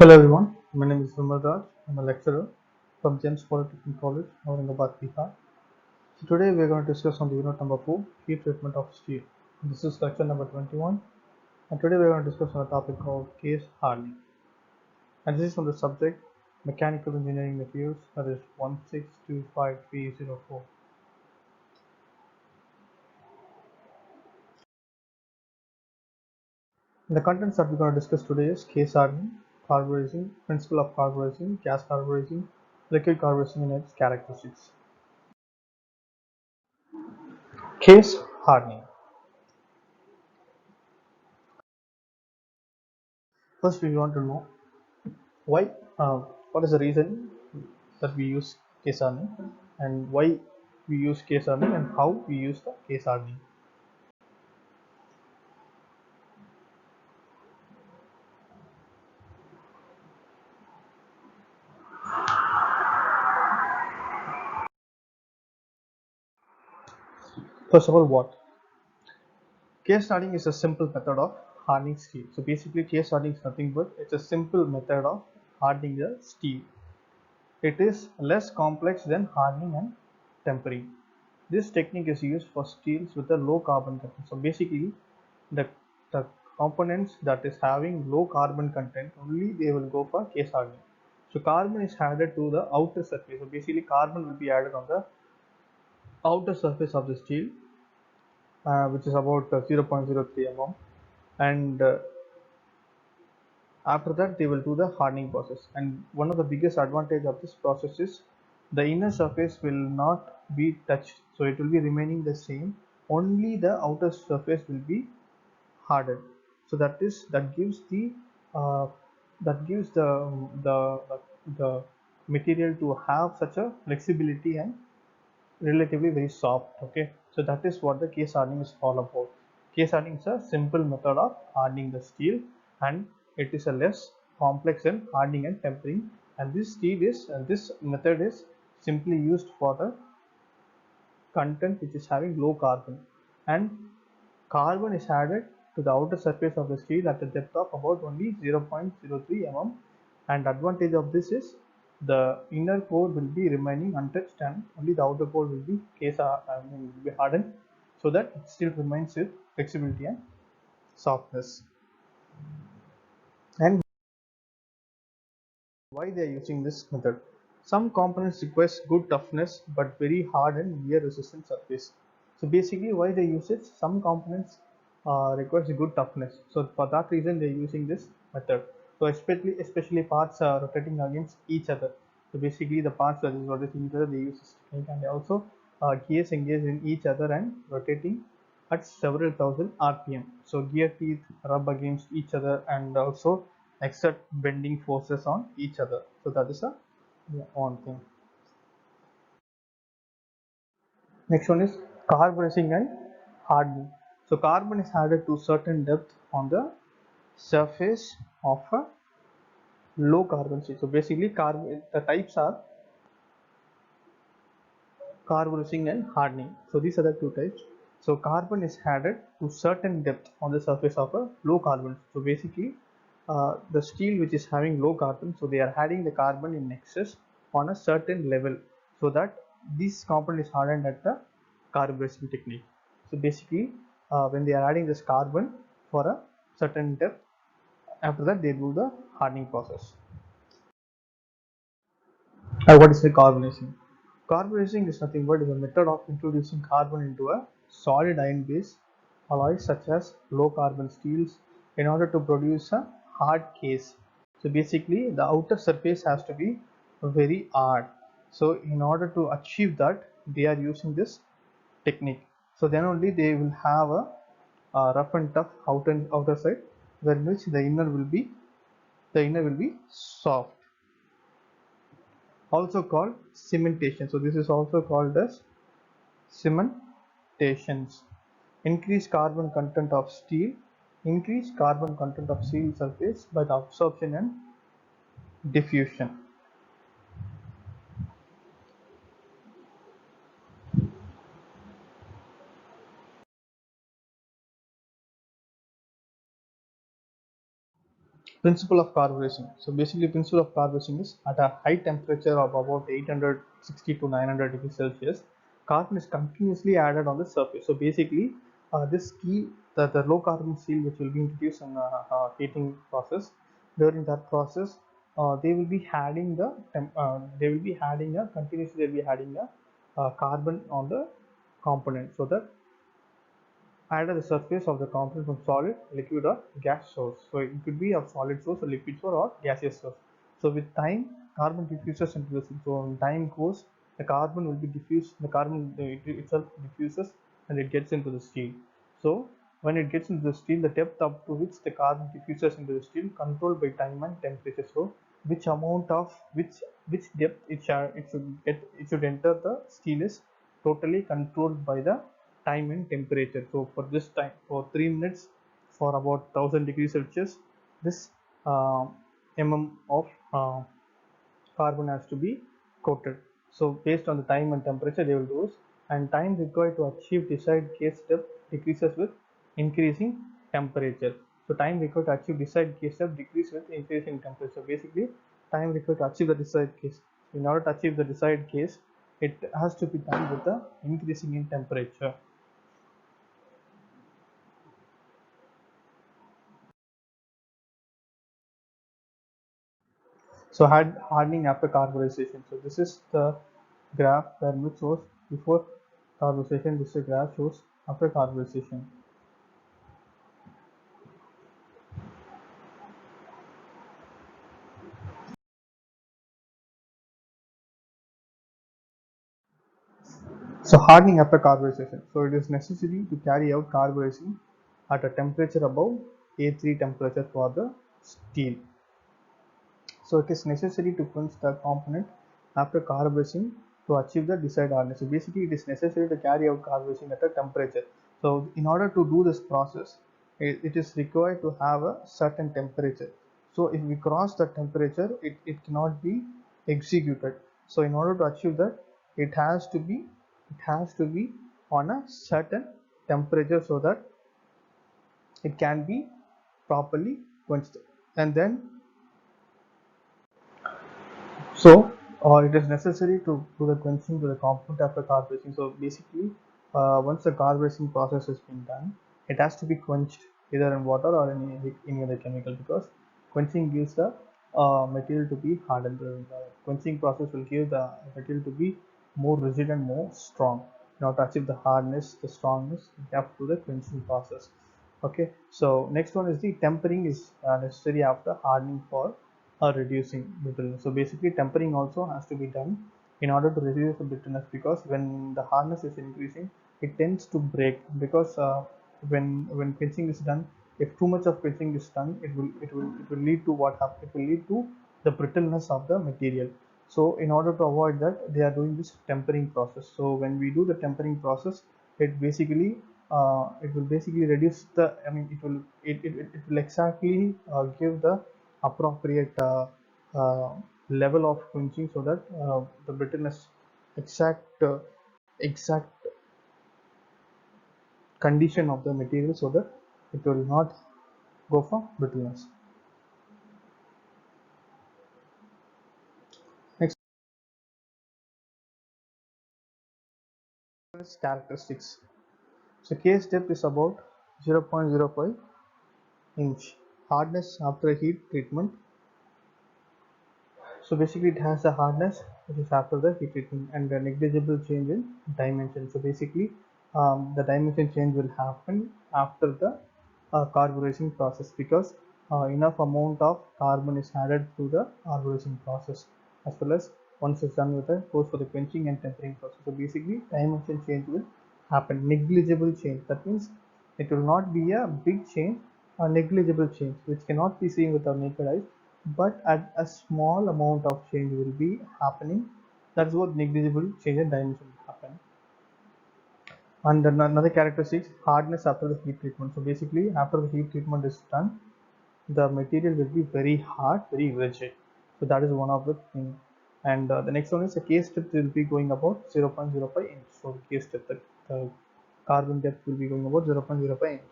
Hello everyone, my name is Vimal Raj. I'm a lecturer from James Polytechnic College, Aurangabad, Bihar. So today we are going to discuss on the unit number 4, heat treatment of steel. This is lecture number 21, and today we are going to discuss on a topic called case hardening. And this is from the subject Mechanical Engineering Materials, that is 1625304. The contents that we're going to discuss today is case hardening, carburizing, principle of carburizing, gas carburizing, liquid carburizing and its characteristics. Case hardening. First, we want to know why, what is the reason that we use case hardening, and why we use case hardening, and how we use the case hardening. First of all, what case hardening is a simple method of hardening steel. So basically, case hardening is nothing but it's a simple method of hardening the steel. It is less complex than hardening and tempering. This technique is used for steels with a low carbon content. So basically, the, the components that is having low carbon content only they will go for case hardening. So carbon is added to the outer surface. So basically, carbon will be added on the outer surface of the steel, which is about 0.03 mm, and after that they will do the hardening process. And one of the biggest advantage of this process is the inner surface will not be touched, so it will be remaining the same, only the outer surface will be hardened. So that gives the uh, the material to have such a flexibility and relatively very soft. Okay, so that is what the case hardening is all about. Case hardening is a simple method of hardening the steel, and it is a less complex in hardening and tempering, and this method is simply used for the content which is having low carbon, and carbon is added to the outer surface of the steel at a depth of about only 0.03 mm, and advantage of this is the inner core will be remaining untouched and only the outer core will be will be hardened, so that it still remains with flexibility and softness. And why they are using this method? Some components requires good toughness but very hard and wear resistant surface. So basically, why they use it? Some components requires a good toughness. So for that reason, they are using this method. So especially parts are rotating against each other. So basically, the parts that is rotating each other, they use this technique, and also gears engaged in each other and rotating at several thousand RPM. So gear teeth rub against each other and also exert bending forces on each other. So that is a one thing. Next one is carburizing and hardening. So carbon is added to certain depth on the surface of a low carbon steel. So basically, the types are carburizing and hardening. So these are the two types. So carbon is added to certain depth on the surface of a low carbon. So basically, the steel which is having low carbon, so they are adding the carbon in excess on a certain level, so that this component is hardened at the carburizing technique. So basically, when they are adding this carbon for a certain depth, after that they do the hardening process. What is the carbonizing? Carbonizing is nothing but is a method of introducing carbon into a solid iron based alloys such as low carbon steels in order to produce a hard case. So basically, the outer surface has to be very hard. So in order to achieve that, they are using this technique. So then only they will have a rough and tough outer side, where which the inner will be soft, also called cementation. So this is also called as cementations. Increase carbon content of steel. Increase carbon content of steel surface by the absorption and diffusion. Principle of carburizing. So basically, principle of carburizing is at a high temperature of about 860 to 900 degrees Celsius, carbon is continuously added on the surface. So basically, this key, the low carbon steel which will be introduced in heating process, during that process, they will be adding they will be adding a continuously they will be adding a carbon on the component, so that add at the surface of the component from solid, liquid or gas source. So it could be a solid source, a liquid source or gaseous source. So with time, carbon diffuses into the steel. So when time goes, the carbon will be diffused, the carbon itself diffuses and it gets into the steel. So when it gets into the steel, the depth up to which the carbon diffuses into the steel controlled by time and temperature. So which amount of which depth it should enter the steel is totally controlled by the time and temperature. So for this time, for 3 minutes, for about 1000 degrees Celsius, this uh, of uh, carbon has to be coated. So based on the time and temperature they will do this, and time required to achieve desired case depth decreases with increasing temperature. So time required to achieve desired case depth decreases with increasing temperature. Basically, time required to achieve the desired case. In order to achieve the desired case, it has to be done with the increasing in temperature. So hardening after carburization. So this is the graph which shows before carburization. This is the graph shows after carburization. So hardening after carburization. So it is necessary to carry out carburizing at a temperature above A3 temperature for the steel. So it is necessary to quench the component after carburizing to achieve the desired hardness. So basically, it is necessary to carry out carburizing at a temperature. So in order to do this process, it is required to have a certain temperature. So if we cross the temperature, it cannot be executed. So in order to achieve that, it has to be on a certain temperature so that it can be properly quenched. And then so it is necessary to do the quenching to the component after carburizing. So basically, once the carburizing process has been done, it has to be quenched either in water or in any other chemical, because quenching gives the material to be hardened. The quenching process will give the material to be more rigid and more strong. Now to achieve the hardness, the strongness, you have to do the quenching process. Okay, so next one is the tempering is necessary after hardening for reducing brittleness. So basically, tempering also has to be done in order to reduce the brittleness, because when the hardness is increasing, it tends to break, because when quenching is done, if too much of quenching is done, it will lead to what happen? It will lead to the brittleness of the material. So in order to avoid that, they are doing this tempering process. So when we do the tempering process, it will basically reduce the, I mean, it will exactly give the appropriate uh, level of quenching, so that the brittleness exact condition of the material, so that it will not go for brittleness. Next is characteristics. So case depth is about 0.05 inch. Hardness after heat treatment. So basically, it has a hardness which is after the heat treatment, and a negligible change in dimension. So basically, the dimension change will happen after the carburizing process, because enough amount of carbon is added through the carburizing process, as well as once it's done with the goes for the quenching and tempering process. So basically, dimension change will happen. Negligible change. That means it will not be a big change, a negligible change, which cannot be seen with our naked eyes, but at a small amount of change will be happening. That's what negligible change in dimension will happen. And another characteristic, hardness after the heat treatment. So basically, after the heat treatment is done, the material will be very hard, very rigid. So that is one of the thing. And the next one is a case depth will be going about 0.05 inch. So the case depth, the carbon depth will be going about 0.05 inch.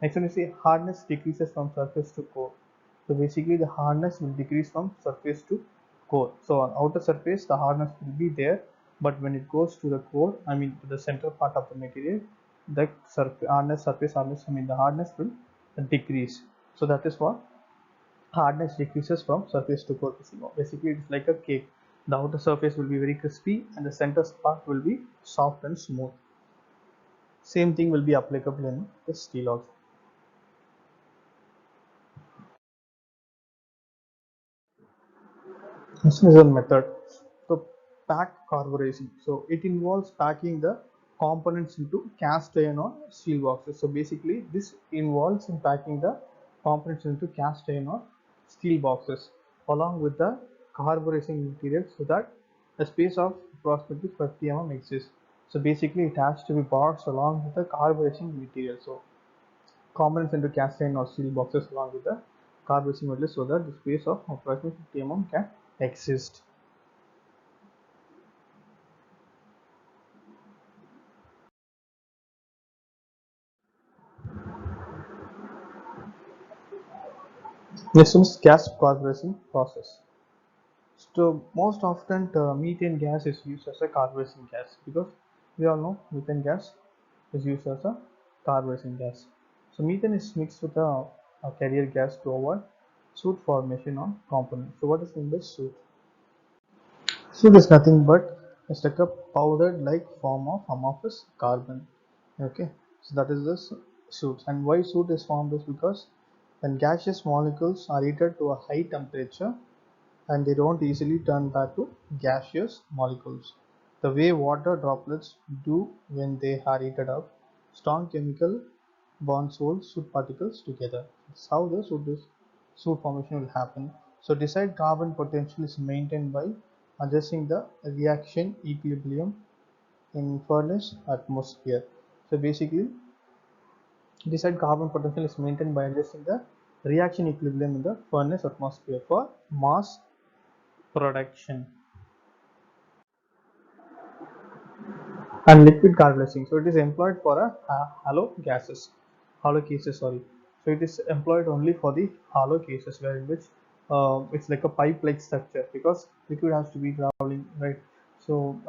Next one is the hardness decreases from surface to core. So basically the hardness will decrease from surface to core. So on outer surface the hardness will be there, but when it goes to the core, I mean to the central part of the material, the surface hardness, I mean the hardness will decrease. So that is what hardness decreases from surface to core. Basically it's like a cake. The outer surface will be very crispy and the center part will be soft and smooth. Same thing will be applicable in the steel also. This is a method. So pack carburizing. So it involves packing the components into cast iron or steel boxes. So basically this involves in packing the components into cast iron or steel boxes along with the carburizing material so that a space of approximately 50 mm exists. So basically it has to be boxed along with the carburizing material. So components into cast iron or steel boxes along with the carburizing material so that the space of approximately 50 mm can exist. Next one is gas carburizing process. So most often methane gas is used as a carburizing gas because we all know methane gas is used as a carburizing gas. So methane is mixed with a carrier gas to avoid soot formation on components. So what is meant by soot? Soot is nothing but it's like a powdered like form of amorphous carbon. Okay, so that is the soot. And why soot is formed is because when gaseous molecules are heated to a high temperature and they don't easily turn back to gaseous molecules. The way water droplets do when they are heated up, strong chemical bonds hold soot particles together. That's how the soot formation will happen. So desired carbon potential is maintained by adjusting the reaction equilibrium in furnace atmosphere. So basically, desired carbon potential is maintained by adjusting the reaction equilibrium in the furnace atmosphere for mass production. And liquid carburizing. So it is employed for hollow cases. Sorry. So it is employed only for the hollow cases, where in which it's like a pipe-like structure because liquid has to be traveling right. So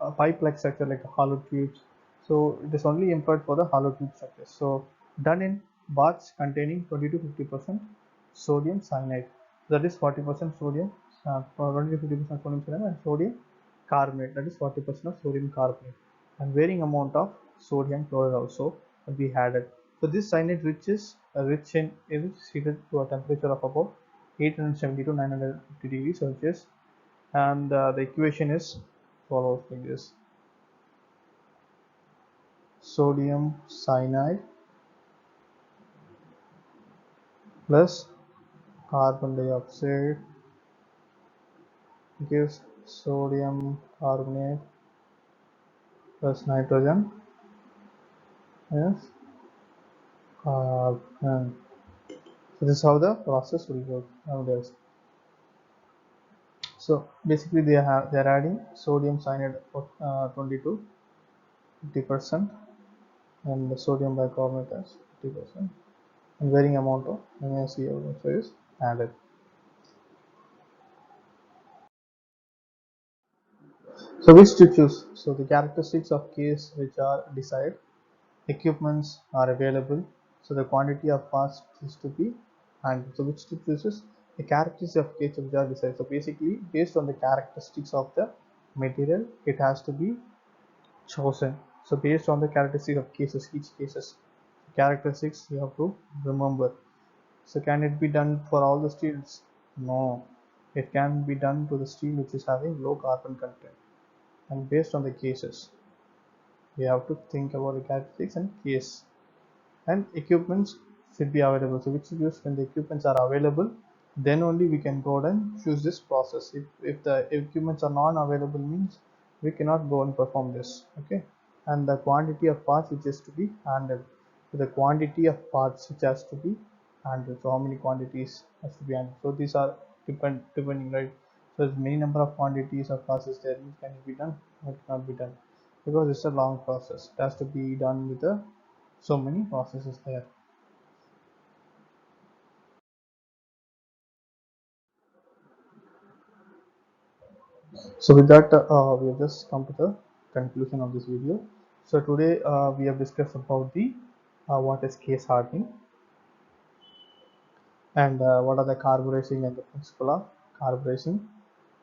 a pipe-like structure like a hollow tubes. So it is only employed for the hollow tube structures. So done in baths containing 20 to 50% sodium cyanide. That is 40% sodium, 20 to 50% sodium cyanide and sodium carbonate, that is 40% of sodium carbonate, and varying amount of sodium chloride also will be added. So this cyanide rich in is heated to a temperature of about 870 to 950 degrees Celsius, and the equation is follows like this: sodium cyanide plus carbon dioxide gives sodium carbonate plus nitrogen, yes, carbon. So this is how the process will work nowadays. So basically they are adding sodium cyanide 20 to 50% and the sodium bicarbonate as 50% and varying amount of NaCl also is added. So which to choose? So the characteristics of case which are desired, equipments are available, so the quantity of parts is to be handled. So which to choose is the characteristics of case which are desired. So basically based on the characteristics of the material it has to be chosen. So based on the characteristics of cases, each cases characteristics you have to remember. So can it be done for all the steels? No, it can be done to the steel which is having low carbon content. And based on the cases, we have to think about the characteristics and case. And equipments should be available. So which is used when the equipments are available, then only we can go and choose this process. If the equipments are non-available means we cannot go and perform this. Okay, and the quantity of parts which is to be handled. So the quantity of parts which has to be handled. So how many quantities has to be handled. So these are depending, right? So there's many number of quantities of parts is there. Can it be done? It cannot be done because it's a long process. It has to be done with a so many processes there. So with that, we have just come to the conclusion of this video. So today we have discussed about the what is case hardening, and what are the carburizing and the principle of carburizing,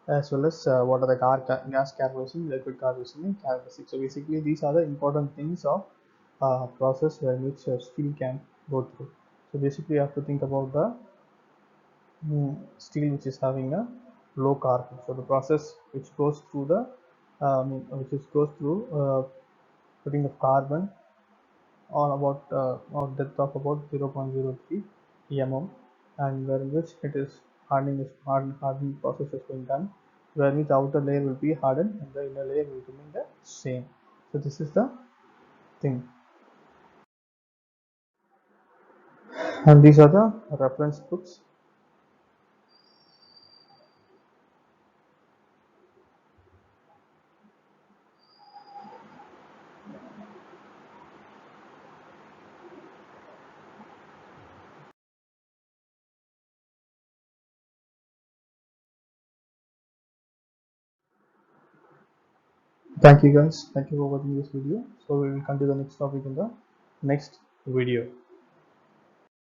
as well as what are the gas carburizing, liquid carburizing, and catalytic. So basically these are the important things of process where which steel can go through. So basically you have to think about the steel which is having a low carbon. So the process which goes through the which is goes through putting the carbon on about on depth of about 0.03 mm, and where in which it is hardening process is being done, where which outer layer will be hardened and the inner layer will remain the same. So this is the thing, and these are the reference books. Thank you guys, thank you for watching this video. So we will continue the next topic in the next video.